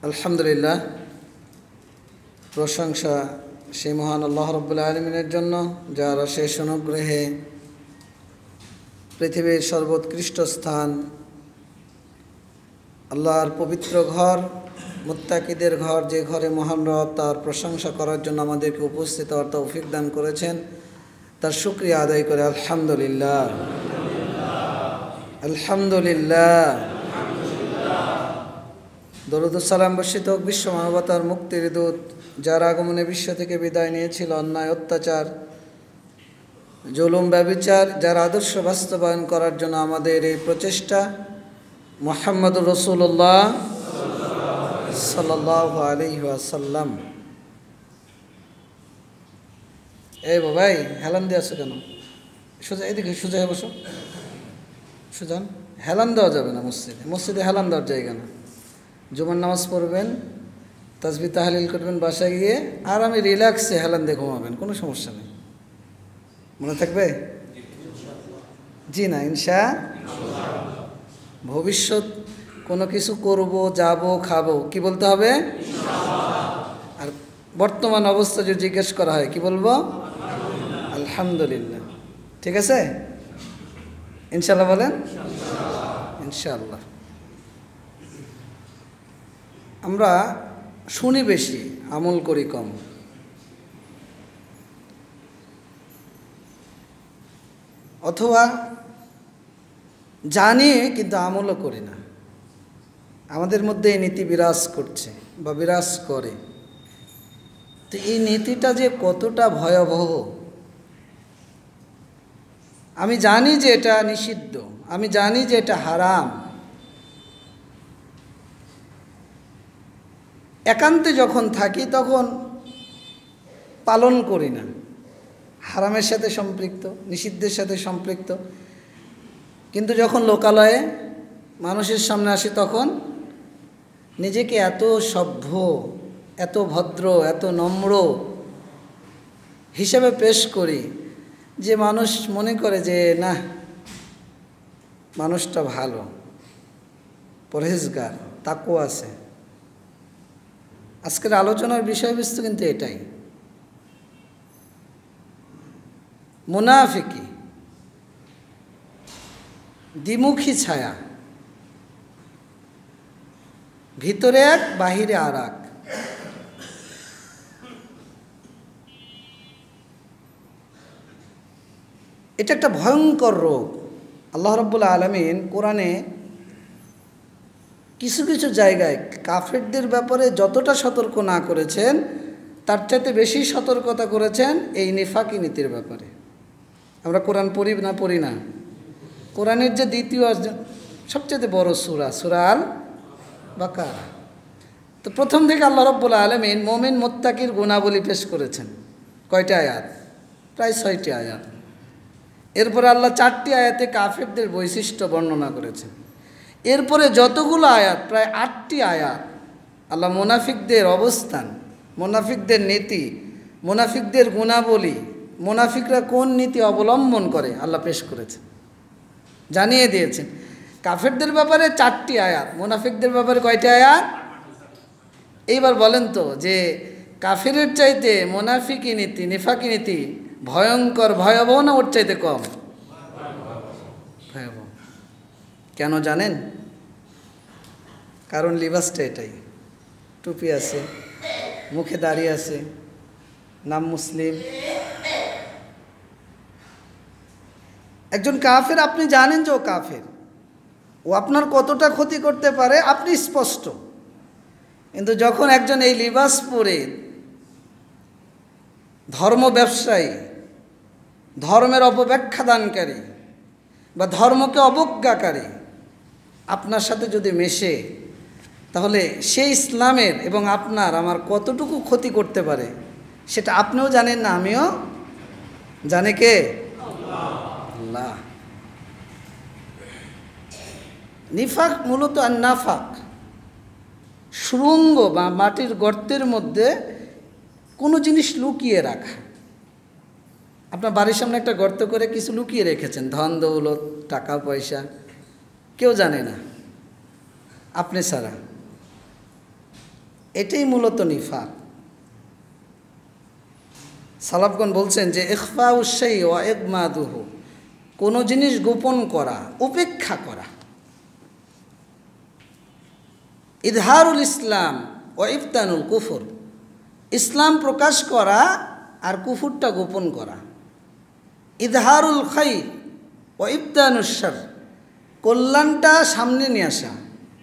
আলহামদুলিল্লাহ, প্রশংসা সেই মহান আল্লাহ রাব্বুল আলামিনের জন্য, যার অশেষ অনুগ্রহে পৃথিবীর সর্বোৎকৃষ্ট স্থান আল্লাহর পবিত্র ঘর, মুত্তাকিদের ঘর, যে ঘরে মহান রব তার প্রশংসা করার জন্য আমাদেরকে উপস্থিত হওয়ার তৌফিক দান করেছেন, তার শুকরিয়া আদায় করে আলহামদুলিল্লাহ আলহামদুলিল্লাহ। দরুদ ও সালাম বর্ষিত হোক বিশ্ব মানবতার মুক্তির দূত, যার আগমনে বিশ্ব থেকে বিদায় নিয়েছিল অন্যায়, অত্যাচার, জুলুম, ব্যভিচার, যার আদর্শ বাস্তবায়ন করার জন্য আমাদের এই প্রচেষ্টা, মুহাম্মদুর রাসূলুল্লাহ সাল্লাল্লাহু আলাইহি ওয়াসাল্লাম। এই বাবাই হেলান দিয়ে আছো কেন? সোজা এদিকে, সোজা হয়ে বসো, সুজান। হেলান দেওয়া যাবে না মসজিদে, মসজিদে হেলান দেওয়ার জায়গা না। জুমার নামাজ পড়বেন, তাসবিহ তাহলিল করবেন বাসায় গিয়ে, আর আমি রিল্যাক্সে হেলান দিয়ে ঘুমাবেন, কোনো সমস্যা নেই। মনে থাকবে? জি না, ভবিষ্যৎ কোনো কিছু করব, যাব, খাবো, কি বলতে হবে? আর বর্তমান অবস্থা যদি জিজ্ঞেস করা হয় কি বলবো? আলহামদুলিল্লাহ। ঠিক আছে? ইনশাল্লাহ বলেন। ইনশাআল্লাহ। আমরা শুনি বেশি, আমল করি কম। অথবা জানি কিন্তু আমলও করি না। আমাদের মধ্যে এই নীতি বিরাজ করছে বা বিরাজ করে। তো এই নীতিটা যে কতটা ভয়াবহ, আমি জানি যে এটা নিষিদ্ধ, আমি জানি যে এটা হারাম, একান্তে যখন থাকি তখন পালন করি না। হারামের সাথে সম্পৃক্ত, নিষিদ্ধের সাথে সম্পৃক্ত। কিন্তু যখন লোকালয়ে মানুষের সামনে আসি তখন নিজেকে এত সভ্য, এত ভদ্র, এত নম্র হিসেবে পেশ করি যে মানুষ মনে করে যে না, মানুষটা ভালো, পরহেজগার, তাকওয়া আছে। আজকের আলোচনার বিষয়বস্তু কিন্তু এটাই, মুনাফিকি, দ্বিমুখী ছায়া, ভিতরে এক বাহিরে আর এক। এটা একটা ভয়ঙ্কর রোগ। আল্লাহ রাব্বুল আলামিন কোরআনে কিছু কিছু জায়গায় কাফেরদের ব্যাপারে যতটা সতর্ক না করেছেন, তার চাইতে বেশি সতর্কতা করেছেন এই নিফাকি নীতির ব্যাপারে। আমরা কোরআন পড়ি না পড়ি না? কোরআনের যে দ্বিতীয় সবচেয়ে বড় সূরা, সূরা আল বাকারা। তো প্রথম থেকে আল্লাহ রাব্বুল আলামিন মুমিন মুত্তাকির গুণাবলী পেশ করেছেন। কয়টা আয়াত? প্রায় 6টি আয়াত। এরপরে আল্লাহ 4টি আয়াতে কাফেরদের বৈশিষ্ট্য বর্ণনা করেছেন। এরপরে যতগুলো আয়াত, প্রায় 8টি আয়াত, আল্লাহ মুনাফিকদের অবস্থান, মুনাফিকদের নীতি, মুনাফিকদের গুণাবলী, মুনাফিকরা কোন নীতি অবলম্বন করে আল্লাহ পেশ করেছেন, জানিয়ে দিয়েছেন। কাফেরদের ব্যাপারে 4টি আয়াত, মুনাফিকদের ব্যাপারে কয়টি আয়াত? এইবার বলেন তো যে কাফেরের চাইতে মুনাফিকি নীতি, নিফাকি নীতি ভয়ঙ্কর, ভয়াবহ না ওর চাইতে কম? ভয়াবহ। কেন জানেন? কারণ লিবাসটা এটাই, টুপি আছে, মুখে দাড়ি আছে, নাম মুসলিম। একজন কাফের, আপনি জানেন যে ও কাফের, ও আপনার কতটা ক্ষতি করতে পারে আপনি স্পষ্ট। কিন্তু যখন একজন এই লিবাস পরে ধর্ম ব্যবসায়ী, ধর্মের অপব্যাখ্যা দানকারী বা ধর্মকে অবজ্ঞাকারী আপনার সাথে যদি মেশে, তাহলে সেই ইসলামের এবং আপনার আমার কতটুকু ক্ষতি করতে পারে সেটা আপনিও জানেন না, আমিও জানে। কে? আল্লাহ। নিফাক মূলত আর নাফাক, সুড়ঙ্গ বা মাটির গর্তের মধ্যে কোনো জিনিস লুকিয়ে রাখা। আপনার বাড়ির সামনে একটা গর্ত করে কিছু লুকিয়ে রেখেছেন, ধন দৌলত, টাকা পয়সা, কেউ জানে না আপনি ছাড়া। এটাই মূলত নিফাক। সালাফগণ বলছেন যে ইখফাউ শাই ওয়া ইগমাদুহু, কোনো জিনিস গোপন করা, উপেক্ষা করা। ইজহারুল ইসলাম ওয়া ইবতানুল কুফর, ইসলাম প্রকাশ করা আর কুফরটা গোপন করা। ইজহারুল খাইর ওয়া ইবতানুশ শার, কল্যাণটা সামনে নিয়ে আসা,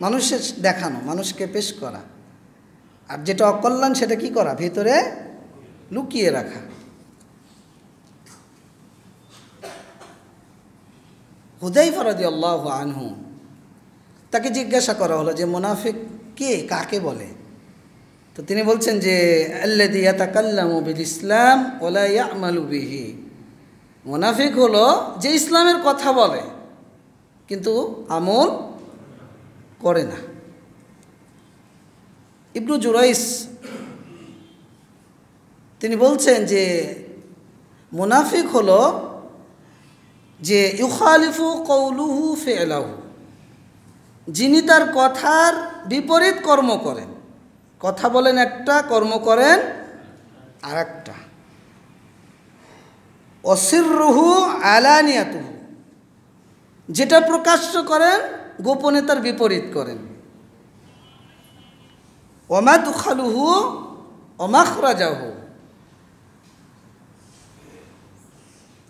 মানুষের দেখানো, মানুষকে পেশ করা। আর যেটা অকল্যাণ সেটা কি করা? ভিতরে লুকিয়ে রাখা। হুযায়ফা রাদিয়াল্লাহু আনহু, তাকে জিজ্ঞাসা করা হলো যে মুনাফিক কে, কাকে বলে? তো তিনি বলছেন যে আল্লাযী ইয়াতাকাল্লামু বিল ইসলাম ওয়া লা ইয়া'মালু বিহি, মুনাফিক হলো যে ইসলামের কথা বলে কিন্তু আমল করে না। ইবনু জুরাইস তিনি বলছেন যে মুনাফিক হলো যে ইউখালিফু কওলুহু ফি'লাহু, যিনি তার কথার বিপরীত কর্ম করেন। কথা বলেন একটা, কর্ম করেন আর একটা। অসিররুহু আলানিয়াতুহু, যেটা প্রকাশ্য করেন গোপনে তার বিপরীত করেন। ওয়ামাদখালুহু ওয়ামাখরাজাহু,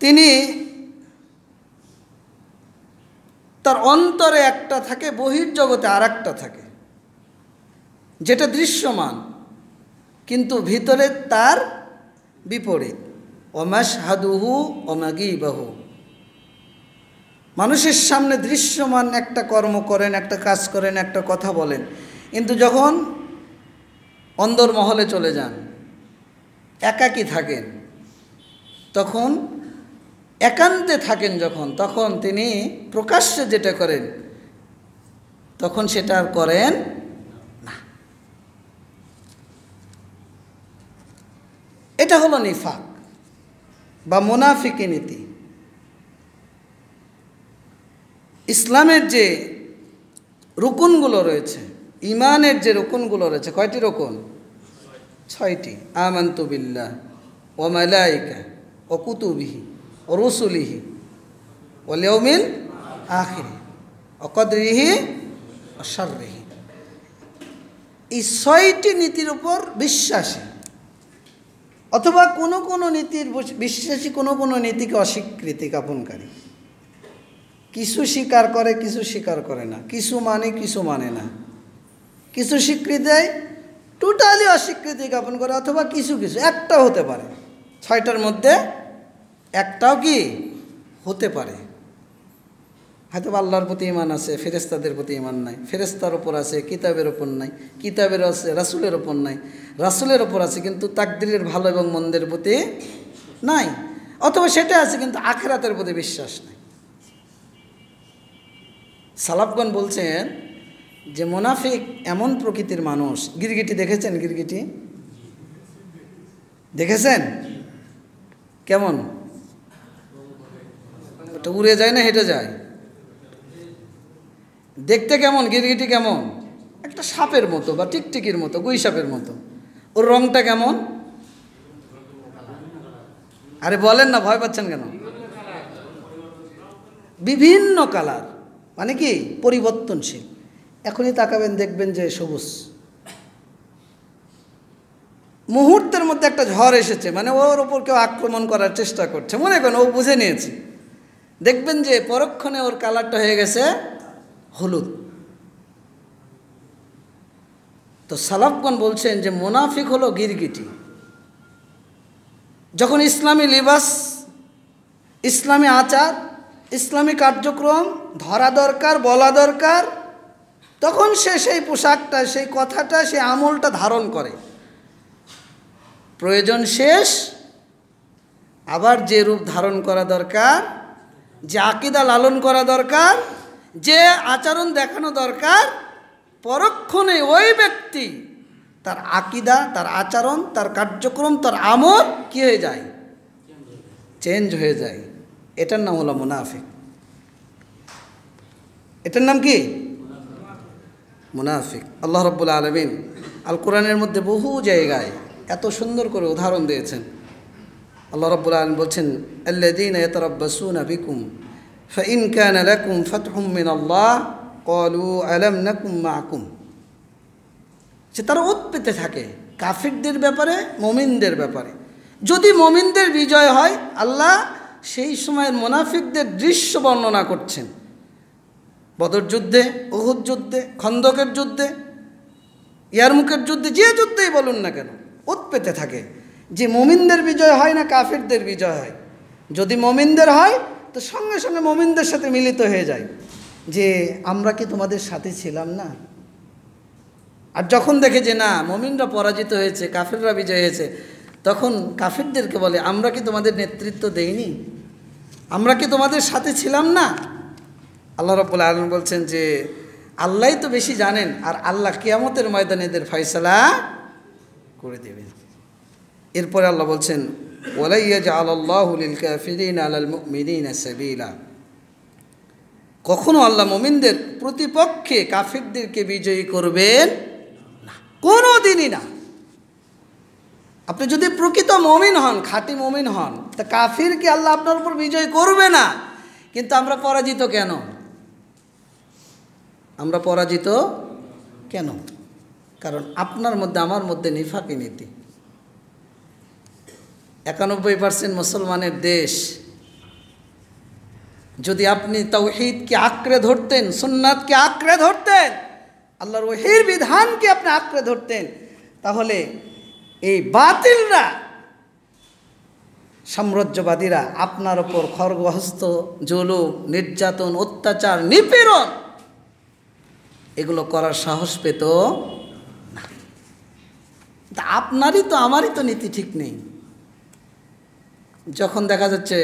তিনি তার অন্তরে একটা থাকে, বহির্জগতে আর একটা থাকে, যেটা দৃশ্যমান কিন্তু ভিতরে তার বিপরীত। ওমাশহাদুহু ওমাগিবাহু, মানুষের সামনে দৃশ্যমান একটা কর্ম করেন, একটা কাজ করেন, একটা কথা বলেন, কিন্তু যখন অন্দরমহলে চলে যান, একাকী থাকেন, তখন একান্তে থাকেন যখন, তখন তিনি প্রকাশ্যে যেটা করেন তখন সেটা আর করেন না। এটা হলো নিফাক বা মুনাফিকি নীতি। ইসলামের যে রুকুনগুলো রয়েছে, ইমানের যে রুকুনগুলো রয়েছে, কয়টি রুকুন? 6টি। আমানতু বিল্লাহ ওয়া মালাইকা ওয়া কুতুবিহি ওয়া রুসুলিহি ওয়াল ইয়াউমিল আখির ওয়া কদরিহি ওয়া শাররিহি। এই 6টি নীতির উপর বিশ্বাসী, অথবা কোনো কোনো নীতির বিশ্বাসী, কোনো কোনো নীতিকে অস্বীকৃতি জ্ঞাপনকারী। কিছু স্বীকার করে, কিছু স্বীকার করে না, কিছু মানে, কিছু মানে না, কিছু স্বীকৃতি দেয়, টোটালি অস্বীকৃতি জ্ঞাপন করে, অথবা কিছু কিছু, একটাও হতে পারে। 6টার মধ্যে একটাও কি হতে পারে। হয়তো আল্লাহর প্রতি ঈমান আছে, ফেরেশতাদের প্রতি ঈমান নাই, ফেরেশতার ওপর আছে, কিতাবের ওপর নাই, কিতাবের আছে, রাসূলের ওপর নাই, রাসূলের ওপর আছে কিন্তু তাকদীরের ভালো এবং মন্দের প্রতি নাই, অথবা সেটা আছে কিন্তু আখিরাতের প্রতি বিশ্বাস নাই। সালাফগণ বলছেন যে মুনাফিক এমন প্রকৃতির মানুষ। গিরগিটি দেখেছেন? গিরগিটি দেখেছেন? কেমন? ওটা উড়ে যায় না হেঁটে যায়? দেখতে কেমন গিরগিটি? কেমন? একটা সাপের মতো বা টিকটিকির মতো, গুই সাপের মতো। ওর রংটা কেমন? আরে বলেন না, ভয় পাচ্ছেন কেন? বিভিন্ন কালার, মানে কি পরিবর্তনশীল। এখনই তাকাবেন দেখবেন যে সবুজ, মুহূর্তের মধ্যে একটা ঝড় এসেছে, মানে ওর ওপর কেউ আক্রমণ করার চেষ্টা করছে, মনে করেন ও বুঝে নিয়েছে, দেখবেন যে পরক্ষণে ওর কালারটা হয়ে গেছে হলুদ। তো সালাফগণ বলছেন যে মুনাফিক হলো গিরগিটি। যখন ইসলামী লিবাস, ইসলামী আচার, ইসলামী কার্যক্রম ধরা দরকার, বলা দরকার, তখন সে সেই পোশাকটা, সেই কথাটা, সেই আমলটা ধারণ করে। প্রয়োজন শেষ আবার যে রূপ ধারণ করা দরকার, যে আকীদা লালন করা দরকার, যে আচরণ দেখানো দরকার, পরক্ষণে ওই ব্যক্তি তার আকীদা, তার আচরণ, তার কার্যক্রম, তার আমল কি হয়ে যায়? চেঞ্জ হয়ে যায়। এটার নাম হলো মুনাফিক। এটার নাম কি? মুনাফিক। আল্লাহ রাব্বুল আলামিন আল কোরআনের মধ্যে বহু জায়গায় এত সুন্দর করে উদাহরণ দিয়েছেন। আল্লাহ রাব্বুল আলামিন বলছেন, আল্লাযীনা ইয়াতারাব্বাসুনা বিকুম ফাইন কানা লাকুম ফাতহুম মিনাল্লাহ ক্বালু আলাম নাকুম মাআকুম। যে তারা ওত পেতে থাকে কাফিরদের ব্যাপারে, মুমিনদের ব্যাপারে। যদি মুমিনদের বিজয় হয়, আল্লাহ সেই সময়ের মুনাফিকদের দৃশ্য বর্ণনা করছেন। বদর যুদ্ধে, উহুদ যুদ্ধে, খন্দকের যুদ্ধে, ইয়ারমুকের যুদ্ধে, যে যুদ্ধেই বলুন না কেন, ওত পেতে থাকে যে মুমিনদের বিজয় হয় না কাফিরদের বিজয় হয়। যদি মুমিনদের হয় তো সঙ্গে সঙ্গে মুমিনদের সাথে মিলিত হয়ে যায় যে আমরা কি তোমাদের সাথে ছিলাম না। আর যখন দেখে যে না মুমিনরা পরাজিত হয়েছে, কাফিররা বিজয় হয়েছে, তখন কাফিরদেরকে বলে আমরা কি তোমাদের নেতৃত্ব দেইনি, আমরা কি তোমাদের সাথে ছিলাম না। আল্লাহ রাব্বুল আলামিন বলছেন যে আল্লাহই তো বেশি জানেন, আর আল্লাহ কিয়ামতের ময়দানে এদের ফয়সালা করে দেবেন। এরপরে আল্লাহ বলছেন, ওয়ালা ইয়াজআলাল্লাহু লিল কাফিরিনা আলাল মুমিনিনা সাবিলা। কখনো আল্লাহ মুমিনদের প্রতিপক্ষে কাফিরদেরকে বিজয়ী করবেন না, কোনো দিনই না। আপনি যদি প্রকৃত মুমিন হন, খাঁটি মুমিন হন, তা কাফিরকে আল্লাহ আপনার উপর বিজয় করবে না। কিন্তু আমরা পরাজিত কেন? আমরা পরাজিত কেন? কারণ আপনার মধ্যে আমার মধ্যে নিফাকি নীতি। 91% মুসলমানের দেশ। যদি আপনি তাওহীদকে আঁকড়ে ধরতেন, সুন্নাতকে আঁকড়ে ধরতেন, আল্লাহর ওহীর বিধানকে আপনি আঁকড়ে ধরতেন, তাহলে এই বাতিলরা, সাম্রাজ্যবাদীরা আপনার ওপর খড়গহস্ত, জুলুম, নির্যাতন, অত্যাচার, নিপীড়ন এগুলো করার সাহস পেত না। তা আপনারই তো আমারই তো নীতি ঠিক নেই। যখন দেখা যাচ্ছে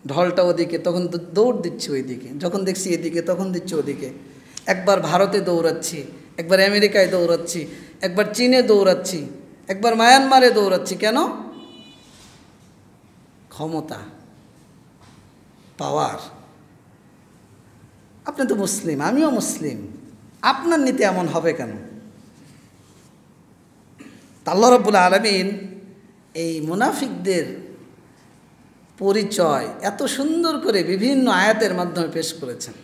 ঢলটা ওদিকে, তখন দৌড় দিচ্ছি ওইদিকে, যখন দেখছি এদিকে তখন দিচ্ছি ওদিকে। একবার ভারতে দৌড়াচ্ছি, একবার আমেরিকায় দৌড়াচ্ছি, একবার চীনে দৌড়াচ্ছি, একবার মায়ানমারে দৌড়াচ্ছি। কেন? ক্ষমতা, পাওয়ার। আপনি তো মুসলিম, আমিও মুসলিম, আপনার নীতি এমন হবে কেন? আল্লাহ রাব্বুল আলামিন এই মুনাফিকদের পরিচয় এত সুন্দর করে বিভিন্ন আয়াতের মাধ্যমে পেশ করেছেন।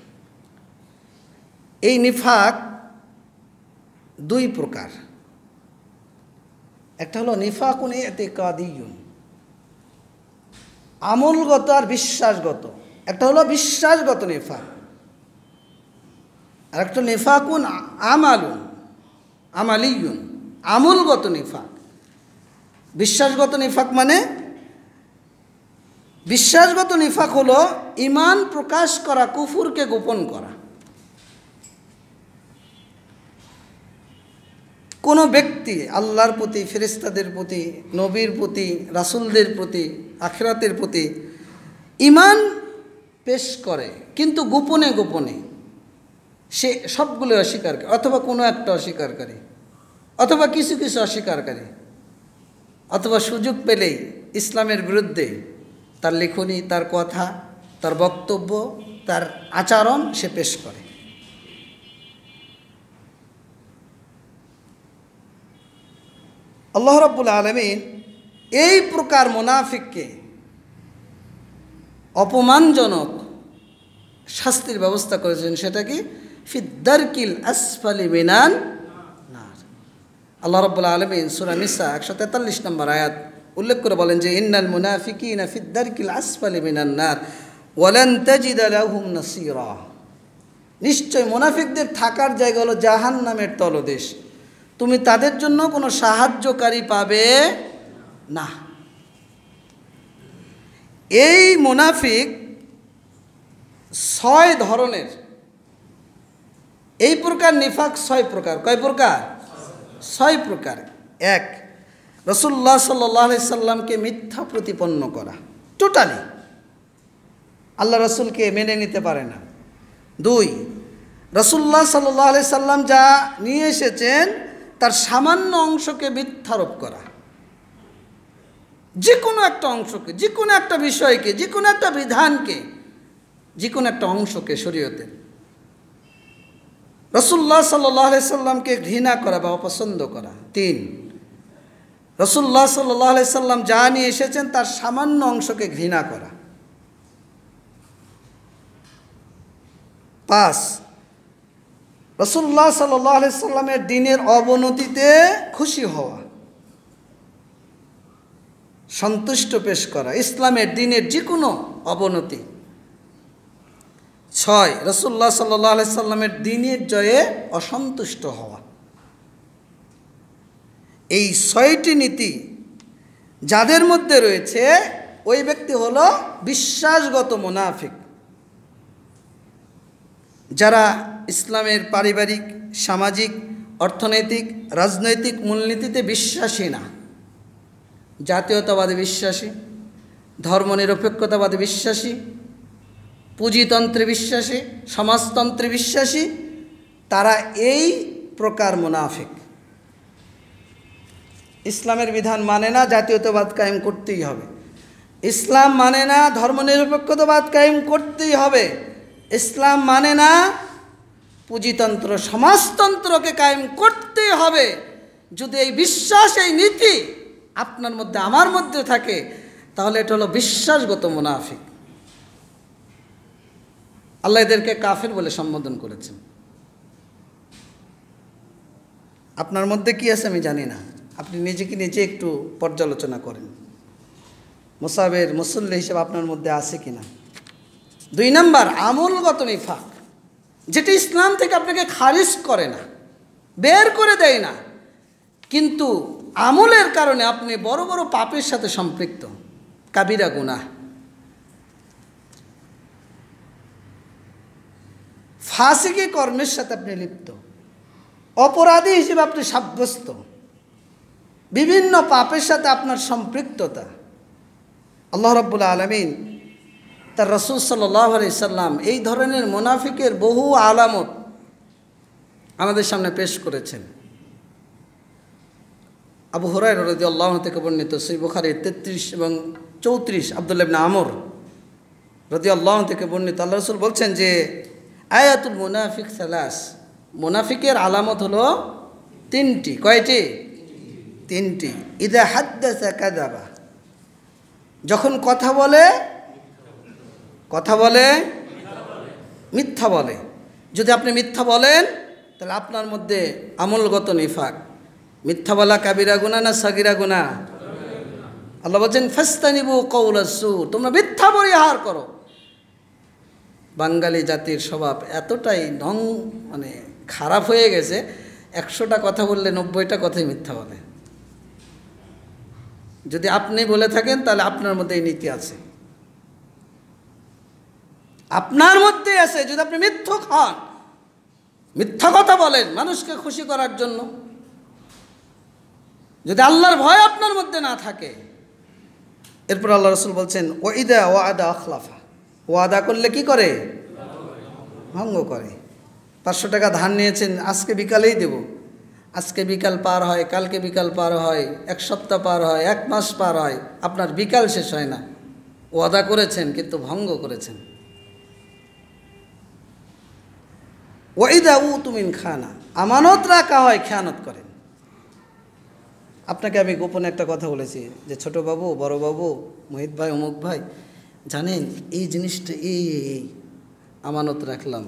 এই নিফাক দুই প্রকার। একটা হলো নিফাকুন ইতিকাদিয়ুন, আমলগত আর বিশ্বাসগত। একটা হলো বিশ্বাসগত নিফাক, আর একটা নিফাকুন আমালুন, আমালিয়ুন, আমলগত নিফাক। বিশ্বাসগত নিফাক মানে, বিশ্বাসগত নিফাক হলো ঈমান প্রকাশ করা, কুফুরকে গোপন করা। কোনো ব্যক্তি আল্লাহর প্রতি, ফেরেশতাদের প্রতি, নবীর প্রতি, রাসূলদের প্রতি, আখিরাতের প্রতি ঈমান পেশ করে, কিন্তু গোপনে গোপনে সে সবগুলো অস্বীকার করে, অথবা কোনো একটা অস্বীকারী, অথবা কিছু কিছু অস্বীকারী, অথবা সুযোগ পেলেই ইসলামের বিরুদ্ধে তার লেখনী, তার কথা, তার বক্তব্য, তার আচরণ সে পেশ করে। আল্লাহ রাব্বুল আলামিন এই প্রকার মুনাফিককে অপমানজনক শাস্তির ব্যবস্থা করেছেন। সেটা কি? ফিদ্দারকিল আসফালি মিনান নার। আল্লাহ রাব্বুল আলামিন সূরা নিসা 143 নম্বর আয়াত উল্লেখ করে বলেন যে ইন্নাল মুনাফিকিনা ফিদ্দারকিল আসফালি মিনান নার ওয়ালান তাজিদা লাহুম নাসীরা। নিশ্চয় মুনাফিকদের থাকার জায়গা হলো জাহান্নামের তলদেশ, তুমি তাদের জন্য কোনো সাহায্যকারী পাবে না। এই মুনাফিক 6 ধরনের। এই প্রকার নিফাক 6 প্রকার। কয় প্রকার? 6 প্রকার। 1, রাসূলুল্লাহ সাল্লাল্লাহু আলাইহি সাল্লামকে মিথ্যা প্রতিপন্ন করা, টোটালি আল্লাহ রাসূলকে মেনে নিতে পারে না। 2, রাসূলুল্লাহ সাল্লাল্লাহু আলাইহি সাল্লাম যা নিয়ে এসেছেন তার সামান্য অংশকে মিথ্যারোপ করা, যে কোনো একটা অংশকে, যে কোনো একটা বিষয়কে, যে কোনো একটা বিধানকে, যে কোনো একটা অংশকে শরীয়তের রাসূলুল্লাহ সাল্লাল্লাহু আলাইহি সাল্লামকে ঘৃণা করা বা অপছন্দ করা। 3, রাসূলুল্লাহ সাল্লাল্লাহু আলাইহি সাল্লাম যা নিয়ে এসেছেন তার সামান্য অংশকে ঘৃণা করা। 5, রাসূলুল্লাহ সাল্লাল্লাহু আলাইহি সাল্লামের দ্বীনের অবনতিতে খুশি হওয়া, সন্তুষ্ট পেশ করা ইসলামের দ্বীনের যে কোনো অবনতি। 6, রাসূলুল্লাহ সাল্লাল্লাহু আলাইহি সাল্লামের দ্বীনের জয়ে অসন্তুষ্ট হওয়া। এই 6টি নীতি যাদের মধ্যে রয়েছে ওই ব্যক্তি হলো বিশ্বাসগত মুনাফিক, যারা ইসলামের পারিবারিক, সামাজিক, অর্থনৈতিক, রাজনৈতিক মূলনীতিতে বিশ্বাসী না, জাতীয়তাবাদে বিশ্বাসী, ধর্মনিরপেক্ষতাবাদে বিশ্বাসী, পুঁজিতন্ত্রে বিশ্বাসী, সমাজতন্ত্রে বিশ্বাসী, তারা এই প্রকার মুনাফিক। ইসলামের বিধান মানে না, জাতীয়তাবাদ কায়েম করতেই হবে। ইসলাম মানে না, ধর্মনিরপেক্ষতাবাদ কায়েম করতেই হবে। ইসলাম মানে না, পুঁজিতন্ত্র, সমাজতন্ত্রকে কায়েম করতেই হবে। যদি এই বিশ্বাস, এই নীতি আপনার মধ্যে, আমার মধ্যে থাকে, তাহলে এটা হলো বিশ্বাসগত মুনাফিক। আল্লাহ এদেরকে কাফের বলে সম্বোধন করেছেন। আপনার মধ্যে কি আছে আমি জানি না, আপনি নিজেকে নিজে একটু পর্যালোচনা করেন, মুসাবের মুসল্লি হিসেবে আপনার মধ্যে আছে কিনা। 2 নাম্বার, আমলগত নিফাক, যেটি ইসলাম থেকে আপনাকে খারিজ করে না, বের করে দেয় না, কিন্তু আমলের কারণে আপনি বড় বড় পাপের সাথে সম্পৃক্ত, কাবিরা গুনাহ। ফাসিকি কর্মের সাথে আপনি লিপ্ত, অপরাধী হিসেবে আপনি সাব্যস্ত, বিভিন্ন পাপের সাথে আপনার সম্পৃক্ততা। আল্লাহ রাব্বুল আলামিন তার রাসূল সাল্লাল্লাহু আলাইহি সাল্লাম এই ধরনের মুনাফিকের বহু আলামত আমাদের সামনে পেশ করেছেন। আবু হুরায়রা রাদিয়াল্লাহু আনহু থেকে বর্ণিত সহিহ বুখারীর 33 এবং 34, আব্দুল্লাহ ইবনে আমর রাদিয়াল্লাহু আনহু থেকে বর্ণিত, আল্লাহ রাসূল বলছেন যে আয়াতুল মুনাফিক 3, মুনাফিকের আলামত হলো 3টি। কয়টি? 3টি। ইযা হাদ্দাসা কাযাবা, যখন কথা বলে মিথ্যা বলে। যদি আপনি মিথ্যা বলেন তাহলে আপনার মধ্যে আমলগত নিফাক। মিথ্যা বলা কাবিরা গুনাহ না সাগিরা গুনাহ? আল্লাহ বলছেন ফাস্তানিবু কাওলাস সু, তোমরা মিথ্যা পরিহার করো। বাঙালি জাতির স্বভাব এতটাই মানে খারাপ হয়ে গেছে, 100টা কথা বললে 90টা কথাই মিথ্যা বলে। যদি আপনি বলে থাকেন তাহলে আপনার মধ্যে এই নীতি আছে, আপনার মধ্যে আছে। যদি আপনি মিথ্যুক হন, মিথ্যা কথা বলেন মানুষকে খুশি করার জন্য, যদি আল্লাহর ভয় আপনার মধ্যে না থাকে, এরপর আল্লাহ রাসূল বলছেন ওয়াইদা ওয়াদা আখলাফা, ওয়াদা করলে কি করে? ভঙ্গ করে। 500 টাকা ধার নিয়েছেন, আজকে বিকালেই দেব, আজকে বিকাল পার হয়, কালকে বিকাল পার হয়, 1 সপ্তাহ পার হয়, 1 মাস পার হয়, আপনার বিকাল শেষ হয় না। ওয়াদা করেছেন কিন্তু ভঙ্গ করেছেন। ওয়াইদা উতুমিন খানা, আমানত রাখা হয়, খেয়ানত করেন। আপনাকে আমি গোপনে একটা কথা বলেছি যে ছোট বাবু, বড় বাবু, মোহিত ভাই, অমুক ভাই, জানেন এই জিনিসটা এই আমানত রাখলাম,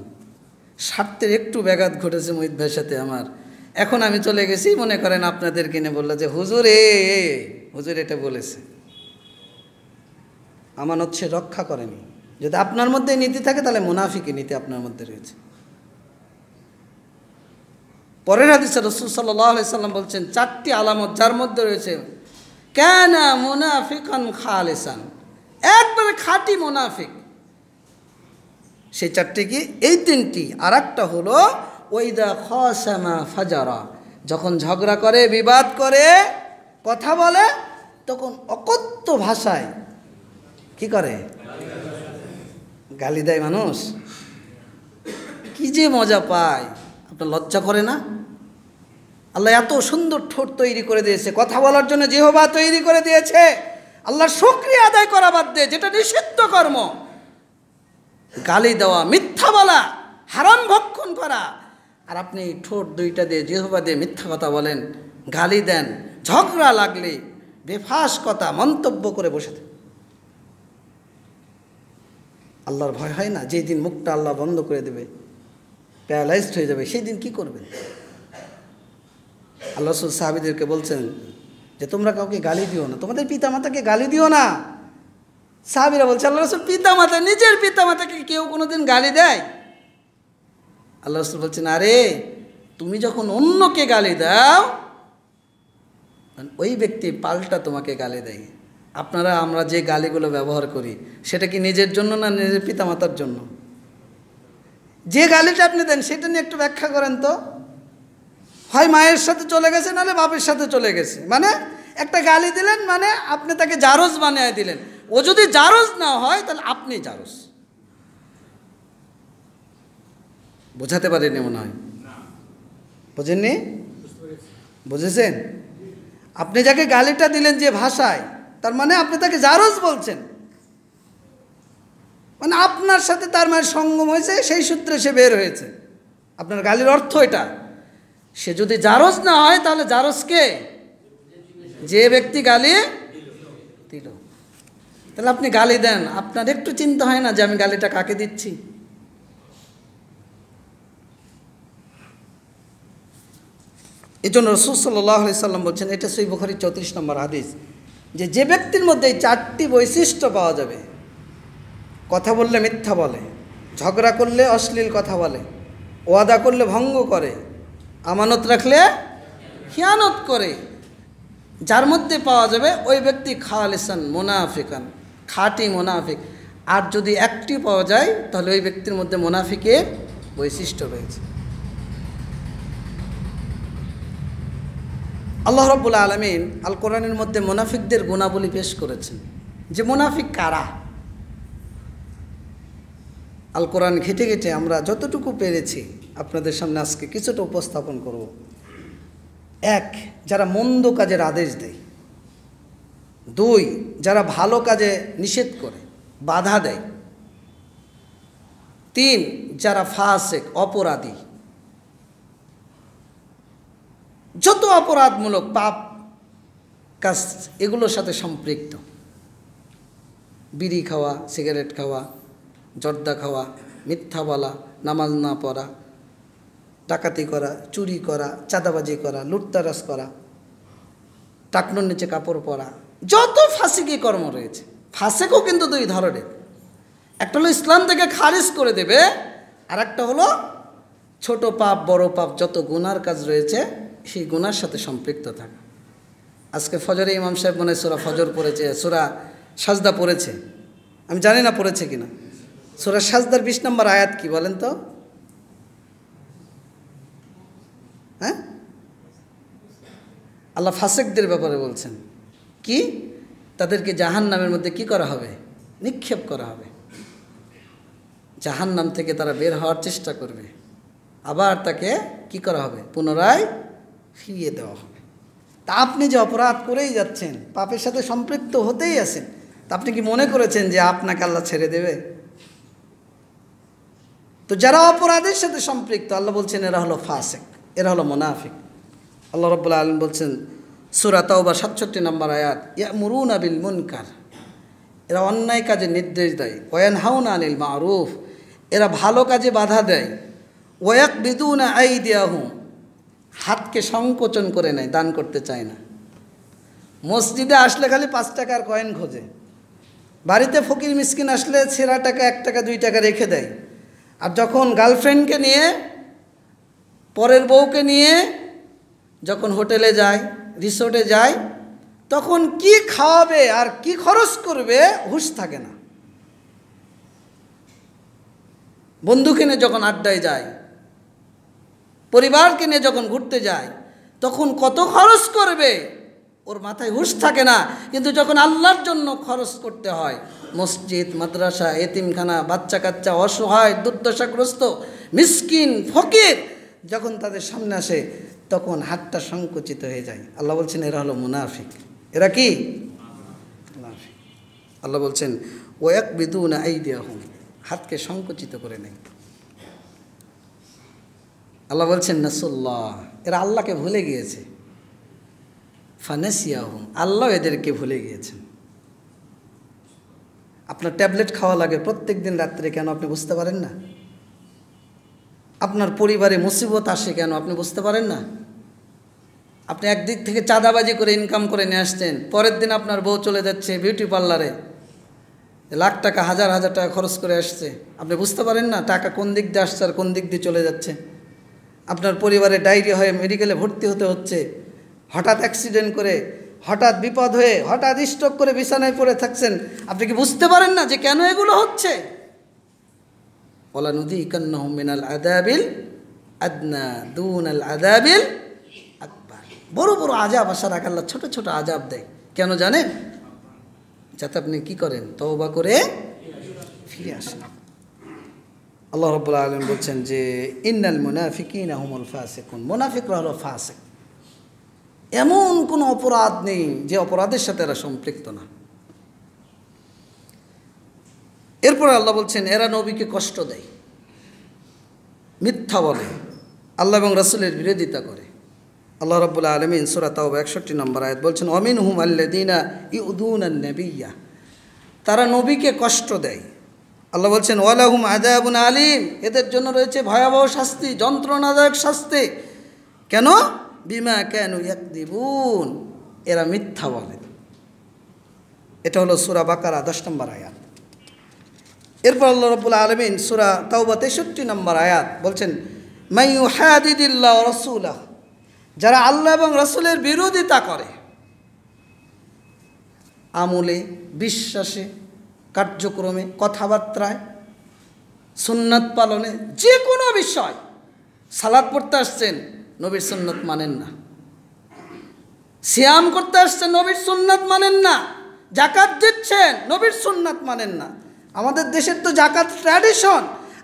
স্বার্থের একটু ব্যাঘাত ঘটেছে মোহিত ভাইয়ের সাথে আমার, এখন আমি চলে গেছি, মনে করেন আপনাদের কিনে বললো যে হুজুর হুজুর এটা বলেছে, আমানত সে রক্ষা করেনি। যদি আপনার মধ্যে নীতি থাকে তাহলে মুনাফিকি নীতি আপনার মধ্যে রয়েছে। পরের হাদিসে রাসূল সাল্লাল্লাহু আলাইহি সাল্লাম বলছেন 4টি আলামত যার মধ্যে রয়েছে কানা মুনাফিকান খালিসান, একবারে খাঁটি মুনাফিক। সেই 4টি কি? এই 3টি। আর একটা হলো ওয়াইদা খাসামা ফাজারা, যখন ঝগড়া করে, বিবাদ করে, কথা বলে, তখন অকথ্য ভাষায় কি করে? গালি দেয় মানুষ। কি যে মজা পায়, আপনার লজ্জা করে না? আল্লাহ এত সুন্দর ঠোঁট তৈরি করে দিয়েছে, কথা বলার জন্য জিহ্বা তৈরি করে দিয়েছে। আল্লাহর শুকরিয়া আদায় করা বাদ দিয়ে, যেটা নিষিদ্ধ কর্ম, গালি দেওয়া, মিথ্যা বলা, হারাম ভক্ষণ করা, আর আপনি ঠোঁট দুইটা দিয়ে জিহ্বা দিয়ে মিথ্যা কথা বলেন, গালি দেন, ঝগড়া লাগলে বেফাস কথা মন্তব্য করে বসে থাকেন। আল্লাহর ভয় হয় না? যেই দিন মুখটা আল্লাহ বন্ধ করে দেবে, প্যারালাইজড হয়ে যাবে, সেই দিন কি করবেন? আল্লাহ রাসূল সাহাবীদেরকে বলছেন যে তোমরা কাউকে গালি দিও না, তোমাদের পিতামাতাকে গালি দিও না। সাহাবীরা বলছে আল্লাহ রাসূল পিতামাতা, নিজের পিতামাতাকে কেউ কোনোদিন গালি দেয়? আল্লাহ রাসূল বলছেন আরে তুমি যখন অন্যকে গালি দাও ওই ব্যক্তি পাল্টা তোমাকে গালি দেয়। আমরা যে গালিগুলো ব্যবহার করি সেটা কি নিজের জন্য না নিজের পিতামাতার জন্য? যে গালিটা আপনি দেন সেটা নিয়ে একটু ব্যাখ্যা করেন তো। হয় মায়ের সাথে চলে গেছে, নাহলে বাপের সাথে চলে গেছে, মানে একটা গালি দিলেন মানে আপনি তাকে জারজ বানিয়ে দিলেন। ও যদি জারজ না হয় তাহলে আপনি জারজ। বোঝাতে পারেনি মনে হয়, বোঝেননি? বুঝেছেন? আপনি যাকে গালিটা দিলেন যে ভাষায়, তার মানে আপনি তাকে জারজ বলছেন, মানে আপনার সাথে তার মায়ের সঙ্গম হয়েছে, সেই সূত্রে সে বের হয়েছে। আপনার গালির অর্থ এটা। সে যদি জারজ না হয় তাহলে জারজ কে? যে ব্যক্তি গালি দিল। তাহলে আপনি গালি দেন, আপনার একটু চিন্তা হয় না যে আমি গালিটা কাকে দিচ্ছি? এই জন্য রাসূল সাল্লাল্লাহু আলাইহি সাল্লাম বলছেন, এটা সহিহ বুখারীর 34 নম্বর হাদিস, যে ব্যক্তির মধ্যে এই 4টি বৈশিষ্ট্য পাওয়া যাবে, কথা বললে মিথ্যা বলে, ঝগড়া করলে অশ্লীল কথা বলে, ওয়াদা করলে ভঙ্গ করে, আমানত রাখলে খিয়ানত করে, যার মধ্যে পাওয়া যাবে ওই ব্যক্তি খালিসান মুনাফিকান, খাঁটি মুনাফিক। আর যদি একটি পাওয়া যায় তাহলে ওই ব্যক্তির মধ্যে মুনাফিকের বৈশিষ্ট্য রয়েছে। আল্লাহ রাব্বুল আলামিন আল কোরআনের মধ্যে মুনাফিকদের গুণাবলী পেশ করেছেন, যে মুনাফিক কারা। আল কোরআন ঘেটে ঘেটে আমরা যতটুকু পেরেছি আপনাদের সামনে আজকে কিছুটা উপস্থাপন করব। 1, যারা মন্দ কাজের আদেশ দেয়। 2, যারা ভালো কাজে নিষেধ করে, বাধা দেয়। 3, যারা ফাসিক, অপরাধী, যত অপরাধমূলক পাপ কাজ এগুলোর সাথে সম্পৃক্ত। বিড়ি খাওয়া, সিগারেট খাওয়া, জর্দা খাওয়া, মিথ্যা বলা, নামাজ না পড়া, ডাকাতি করা, চুরি করা, চাঁদাবাজি করা, লুটতারাজ করা, টাকনুর নিচে কাপড় পরা, যত ফাসিকি কর্ম রয়েছে। ফাসিকও কিন্তু 2 ধরনের, একটা হলো ইসলাম থেকে খারিজ করে দেবে, আর একটা হলো ছোট পাপ বড় পাপ যত গুনার কাজ রয়েছে সেই গুনার সাথে সম্পৃক্ত থাকা। আজকে ফজরে ইমাম সাহেব মনে হয় সূরা ফজর পড়েছে, সূরা সাজদা পড়েছে, আমি জানি না পড়েছে কিনা। সূরা সাজদার 20 নম্বর আয়াত কি বলেন তো? হ্যাঁ, আল্লাহ ফাসিকদের ব্যাপারে বলছেন কি? তাদেরকে জাহান্নামের মধ্যে কি করা হবে? নিক্ষেপ করা হবে। জাহান্নাম থেকে তারা বের হওয়ার চেষ্টা করবে, আবার তাকে কি করা হবে? পুনরায় ফিরিয়ে দেওয়া হবে। তা আপনি যে অপরাধ করেই যাচ্ছেন, পাপের সাথে সম্পৃক্ত হতেই আছেন, তা আপনি কি মনে করেছেন যে আপনাকে আল্লাহ ছেড়ে দেবে? তো যারা অপরাধের সাথে সম্পৃক্ত, আল্লাহ বলছেন এরা হলো ফাসিক, এরা হলো মুনাফিক। আল্লাহ রাব্বুল আলামিন বলছেন সূরা তাওবা 67 নম্বর আয়াত, ইয়ামুরুনা বিল মুনকার, এরা অন্যায় কাজে নির্দেশ দেয়, ওয়ানহাউনা আনিল মারুফ, এরা ভালো কাজে বাধা দেয়, ওয়াকবিদুনা আইদিয়াহুম, হাতকে সংকোচন করে নেয়, দান করতে চায় না। মসজিদে আসলে খালি 5 টাকার কয়েন খোঁজে, বাড়িতে ফকির মিসকিন আসলে ছেঁড়া টাকা 1 টাকা 2 টাকা রেখে দেয়। আর যখন গার্লফ্রেন্ডকে নিয়ে, পরের বউকে নিয়ে যখন হোটেলে যায়, রিসোর্টে যায়, তখন কি খাওয়াবে আর কি খরচ করবে হুঁশ থাকে না। বন্ধুকে নিয়ে যখন আড্ডায় যায়, পরিবারকে নিয়ে যখন ঘুরতে যায়, তখন কত খরচ করবে ওর মাথায় হুঁশ থাকে না। কিন্তু যখন আল্লাহর জন্য খরচ করতে হয়, মসজিদ, মাদ্রাসা, এতিমখানা, বাচ্চা কাচ্চা, অসহায়, দুর্দশাগ্রস্ত, মিসকিন, ফকির যখন তাদের সামনে আসে, তখন হাতটা সংকুচিত হয়ে যায়। আল্লাহ বলছেন এরা হলো মুনাফিক। এরা কি? মুনাফিক। আল্লাহ বলছেন ওয়াকবিদুনা আইদিয়াহুম, হাতকে সংকুচিত করে নেয়। আল্লাহ বলছেন নাসুল্লাহ, এরা আল্লাহকে ভুলে গিয়েছে। ফানাসিয়াহুম, আল্লাহ এদেরকে ভুলে গিয়েছেন। আপনার ট্যাবলেট খাওয়া লাগে প্রত্যেক দিন রাত্রে, কেন আপনি বুঝতে পারেন না? আপনার পরিবারে মুসিবত আসে কেন আপনি বুঝতে পারেন না? আপনি একদিক থেকে চাঁদাবাজি করে ইনকাম করে নিয়ে আসছেন, পরের দিন আপনার বউ চলে যাচ্ছে বিউটি পার্লারে, লাখ টাকা হাজার হাজার টাকা খরচ করে আসছে, আপনি বুঝতে পারেন না টাকা কোন দিক দিয়ে আসছে আর কোন দিক দিয়ে চলে যাচ্ছে। আপনার পরিবারে ডায়রিয়া হয়ে মেডিকেলে ভর্তি হতে হচ্ছে, হঠাৎ অ্যাক্সিডেন্ট করে, হঠাৎ বিপদ হয়ে, হঠাৎ স্ট্রোক করে বিছানায় পড়ে থাকছেন, আপনি কি বুঝতে পারেন না যে কেন এগুলো হচ্ছে? ওয়ালানুযীকান্নাহুম মিনাল আযাবিল আদনা দুনাল আযাবিল আকবার। বড় বড় আযাব আসার আগে আল্লাহ ছোট ছোট আযাব দেয়, কেন জানেন? যাতে আপনি কি করেন, তওবা করে ফিরে আসেন। আল্লাহ রাব্বুল আলামিন বলছেন যে ইন্নাল মুনাফিকিনা হুমুল ফাসিকুন, মুনাফিকরা হলো ফাসিক। এমন কোনো অপরাধ নেই যে অপরাধের সাথে এরা সম্পৃক্ত না। এরপরে আল্লাহ বলছেন এরা নবীকে কষ্ট দেয়, মিথ্যা বলে, আল্লাহ এবং রাসূলের বিরোধিতা করে। আল্লাহ রাব্বুল আলামিন সূরা তাওবা 61 নম্বর আয়াত বলছেন ওয়ামিনহুম আল্লাযীনা ইউযুনান নাবিয়্যা, তারা নবীকে কষ্ট দেয়। আল্লাহ বলছেন ওয়ালাহুম আযাবুন আলীম, এদের জন্য রয়েছে ভয়াবহ শাস্তি, যন্ত্রণাদায়ক শাস্তি। কেন? বিমা কানু ইয়াকদিবুন, এরা মিথ্যা বলে। এটা হলো সূরা বাকারা 10 নম্বর আয়াত। এরপর আল্লাহ রাব্বুল আলামিন সূরা তাওবা 63 নম্বর আয়াত বলছেন মাইয়ুহাদিদিল্লাহ ওয়া রাসূলাহু, যারা আল্লাহ এবং রাসূলের বিরোধিতা করে, আমলে, বিশ্বাসে, কার্যক্রমে, কথাবার্তায়, সুন্নাত পালনে, যে কোনো বিষয়। সালাত পড়তে আসছেন, নবীর সুন্নাত মানেন না। সিয়াম করতে আসছেন, নবীর সুন্নাত মানেন না। যাকাত দিচ্ছেন, নবীর সুন্নাত মানেন না। আমাদের দেশের তো যাকাত ট্র্যাডিশন।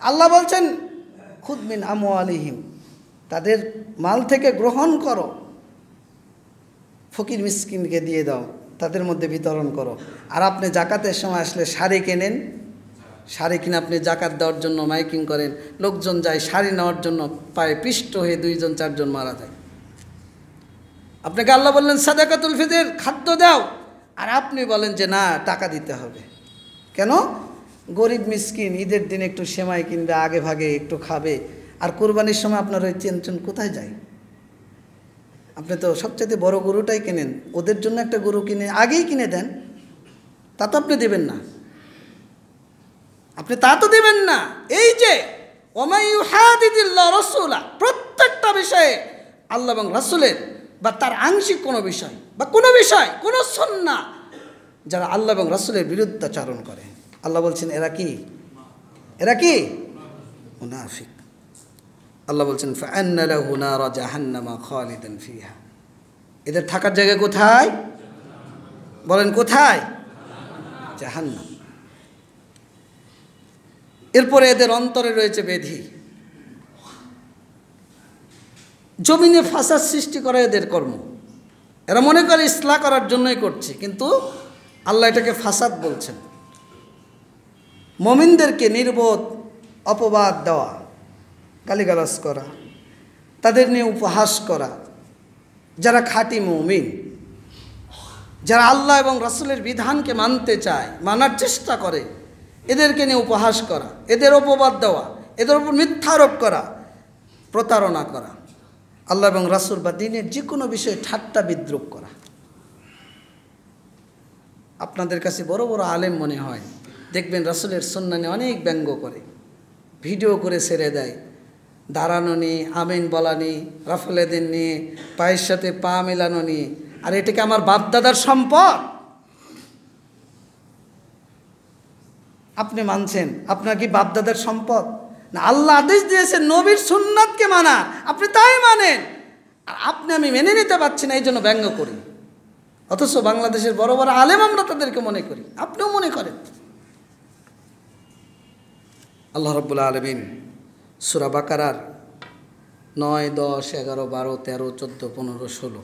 আল্লাহ বলছেন খুদ মিন আমওয়ালিহিম, তাদের মাল থেকে গ্রহণ করো, ফকির মিসকিনকে দিয়ে দাও, তাদের মধ্যে বিতরণ করো। আর আপনি জাকাতের সময় আসলে শাড়ি কেনেন, শাড়ি কিনে আপনি জাকাত দেওয়ার জন্য মাইকিং করেন, লোকজন যায় শাড়ি নেওয়ার জন্য, পায়ে পিষ্ট হয়ে 2জন 4জন মারা যায়। আপনাকে আল্লাহ বললেন সাদাকাতুল ফিতর, খাদ্য দাও, আর আপনি বলেন যে না টাকা দিতে হবে। কেন? গরিব মিসকিন ঈদের দিন একটু সেমাই কিনবে, আগে ভাগে একটু খাবে, আর কোরবানির সময় আপনার ওই চেনচুন কোথায় যায়? আপনি তো সবচেয়ে বড় গরুটাই কেনেন, ওদের জন্য একটা গরু কিনে আগেই কিনে দেন, তা তো আপনি দেবেন না, আপনি তা তো দেবেন না। এই যে ওমাইয়ুহাদিদিল্লাহ রাসূলা, প্রত্যেকটা বিষয়ে আল্লাহ এবং রাসূলের বা তার আংশিক কোনো বিষয় বা কোনো বিষয়, কোনো সুন্নাহ, যারা আল্লাহ এবং রাসূলের বিরুদ্ধাচারণ করে, আল্লাহ বলছেন এরা কি? এরা কি? মুনাফিক। আল্লাহ বলছেন ফাআন্না লাহু নারা জাহান্নামা খালিদান ফিহা, এদের থাকার জায়গা কোথায়? বলেন কোথায়? জাহান্নাম। এরপরে এদের অন্তরে রয়েছে বেধি, জমিনে ফাসাদ সৃষ্টি করা এদের কর্ম। এরা মনে করে ইসলাহ করার জন্যই করছে, কিন্তু আল্লাহ এটাকে ফাসাদ বলছেন। মুমিনদেরকে নির্বোধ অপবাদ দেওয়া, গালিগালাজ করা, তাদের নিয়ে উপহাস করা, যারা খাঁটি মুমিন, যারা আল্লাহ এবং রাসূলের বিধানকে মানতে চায়, মানার চেষ্টা করে, এদেরকে নিয়ে উপহাস করা, এদের অপবাদ দেওয়া, এদের উপর মিথ্যা আরোপ করা, প্রতারণা করা, আল্লাহ এবং রাসূল বা দ্বীনের যে কোনো বিষয়ে ঠাট্টা বিদ্রূপ করা। আপনাদের কাছে বড় বড় আলেম মনে হয়, দেখবেন রাসূলের সুন্নাহ নিয়ে অনেক ব্যঙ্গ করে, ভিডিও করে ছেড়ে দেয়, দাঁড়ানো নিয়ে, আমিন বলা নিয়ে, রাফলেদিন নিয়ে, পায়ের সাথে পা মেলানো নিয়ে। আর এটাকে আমার বাপদাদার সম্পদ, আপনি মানছেন? আপনার কি বাপদাদার সম্পদ না? আল্লাহ আদেশ দিয়েছেন নবীর সুন্নাতকে মানা, আপনি তাই মানেন, আর আপনি আমি মেনে নিতে পারছি না, এই জন্য ব্যঙ্গ করি। অথচ বাংলাদেশের বড় বড় আলেম আমরা তাদেরকে মনে করি, আপনিও মনে করেন। আল্লাহ রাব্বুল আলামিন সূরা বাকারার 9, 10, 11, 12, 13, 14, 15, 16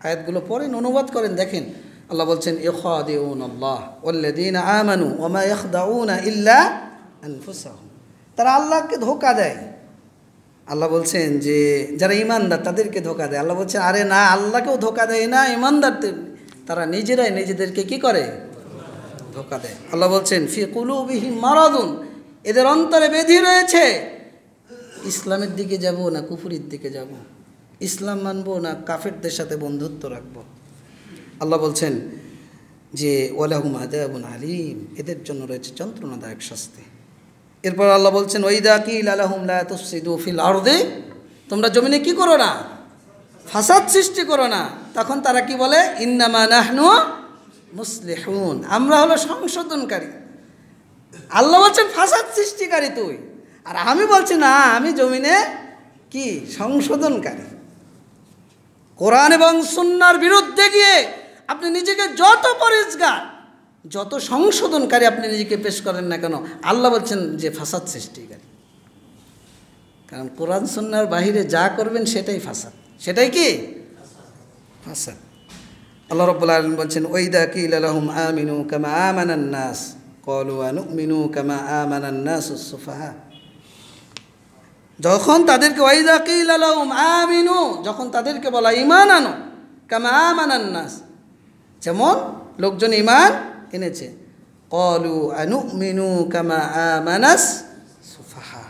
আয়াতগুলো পড়েন, অনুবাদ করেন, দেখেন আল্লাহ বলছেন ইখাদিউনাল্লাহ ওয়াল্লাযীনা আমানু ওয়া মা ইয়াখদাউনা ইল্লা আনফুসাহুম, তারা আল্লাহকে ধোঁকা দেয়, আল্লাহ বলছেন যে যারা ইমানদার তাদেরকে ধোকা দেয়, আল্লাহ বলছেন আরে না, আল্লাহকেও ধোকা দেয় না, ইমানদারদের তারা নিজেরাই নিজেদেরকে কি করে, ধোকা দেয়। আল্লাহ বলছেন ফি কুলুবিহিম মারাদুন, এদের অন্তরে ব্যাধি রয়েছে, ইসলামের দিকে যাব না কুফরির দিকে যাব, ইসলাম মানবো না কাফেরদের সাথে বন্ধুত্ব রাখবো। আল্লাহ বলছেন যে ওয়ালাহুম আযাবুন আলীম, এদের জন্য রয়েছে যন্ত্রণাদায়ক শাস্তি। এরপর আল্লাহ বলছেন ওয়াইদা কিলা লাহুম লা তুফসিদু ফিল আরদি, তোমরা জমিনে কি করো না, ফাসাদ সৃষ্টি করো না, তখন তারা কি বলে ইন্নামা নাহনু মুসলিহুন, আমরা হলো সংশোধনকারী। আল্লাহ বলছেন ফাসাদ সৃষ্টিকারী তুই, আর আমি বলছি না আমি জমিনে কি সংশোধনকারী। কোরআন এবং সুন্নাহর বিরুদ্ধে গিয়ে আপনি নিজেকে যত পরেজগার, যত সংশোধনকারী আপনি নিজেকে পেশ করেন না কেন, আল্লাহ বলছেন যে ফাসাদ সৃষ্টিকারী। কারণ কোরআন সুন্নাহর বাহিরে যা করবেন সেটাই ফাসাদ, সেটাই কি ফাসাদ। আল্লাহ রাব্বুল আলামিন বলছেন ওয়াইদা কিলা লাহুম আমিনু কামা আমানান নাস ক্বালু আনুমিনু কামা আমানান নাসুস সুফাহা, যখন তাদেরকে ওয়াইদা কিলা লাহুম আমিনু, যখন তাদেরকে বলা ঈমান আনো, কামা আমানান নাস, যেমন লোকজন ঈমান এনেছে, ক্বালু আনুমিনু কামা আমানাস সুফাহা,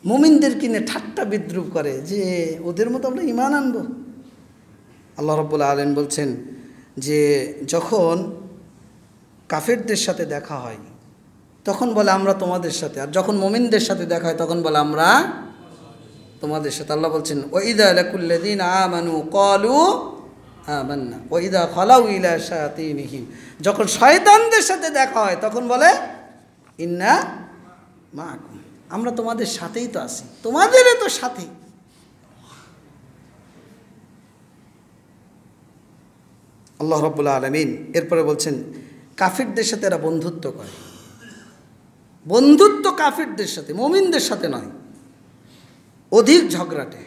মুমিনদেরকে নিয়ে ঠাট্টা বিদ্রুপ করে যে ওদের মতো আমরা ঈমান আনবো। আল্লাহ রাব্বুল আলামিন বলছেন যে যখন কাফেরদের সাথে দেখা হয় তখন বলে আমরা তোমাদের সাথে, আর যখন মুমিনদের সাথে দেখা হয় তখন বলে আমরা তোমাদের সাথে। আল্লাহ বলছেন ওয়াইদা লাকুল্লাযীনা আমানু ক্বালু আমান্না ওয়াইদা খালাউ ইলা শায়াতিনহিম, যখন শয়তানদের সাথে দেখা হয় তখন বলে ইন্না মাআকুম, আমরা তোমাদের সাথেই তো আছি, তোমাদেরই তো সাথী। আল্লাহ রাব্বুল আলামিন এরপরে বলছেন কাফিরদের সাথে এরা বন্ধুত্ব করে, বন্ধুত্ব কাফিরদের সাথে, মুমিনদের সাথে নয়। অধিক ঝগড়াটে,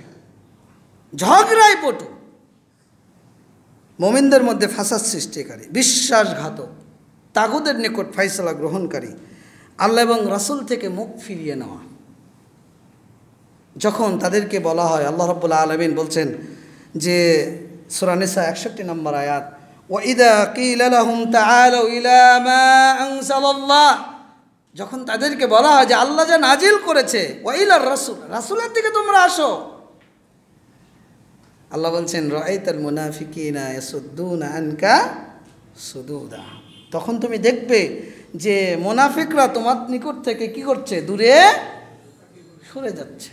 ঝগড়ায় পটু, মুমিনদের মধ্যে ফাসাদ সৃষ্টিকারী, বিশ্বাসঘাতক, তাগুদের নিকট ফয়সালা গ্রহণকারী, আল্লাহ এবং রাসূল থেকে মুখ ফিরিয়ে নেওয়া। যখন তাদেরকে বলা হয়, আল্লাহ রাব্বুল আলামিন বলছেন যে সূরা নিসা 61 নম্বর আয়াত, ওয়াইদা কিলা লাহুম তাআলু ইলা মা আনজালাল্লাহ, যখন তাদেরকে বলা হয় যে আল্লাহ যা নাজিল করেছে, ওয়াইলার রাসূল, রাসূলের দিকে তোমরা আসো, আল্লাহ বলছেন রাআইতাল মুনাফিকিনা ইয়াসুদ্দুনা আনকা সুদুদা, তখন তুমি দেখবে যে মুনাফিকরা তোমার নিকট থেকে কি করছে, দূরে সরে যাচ্ছে।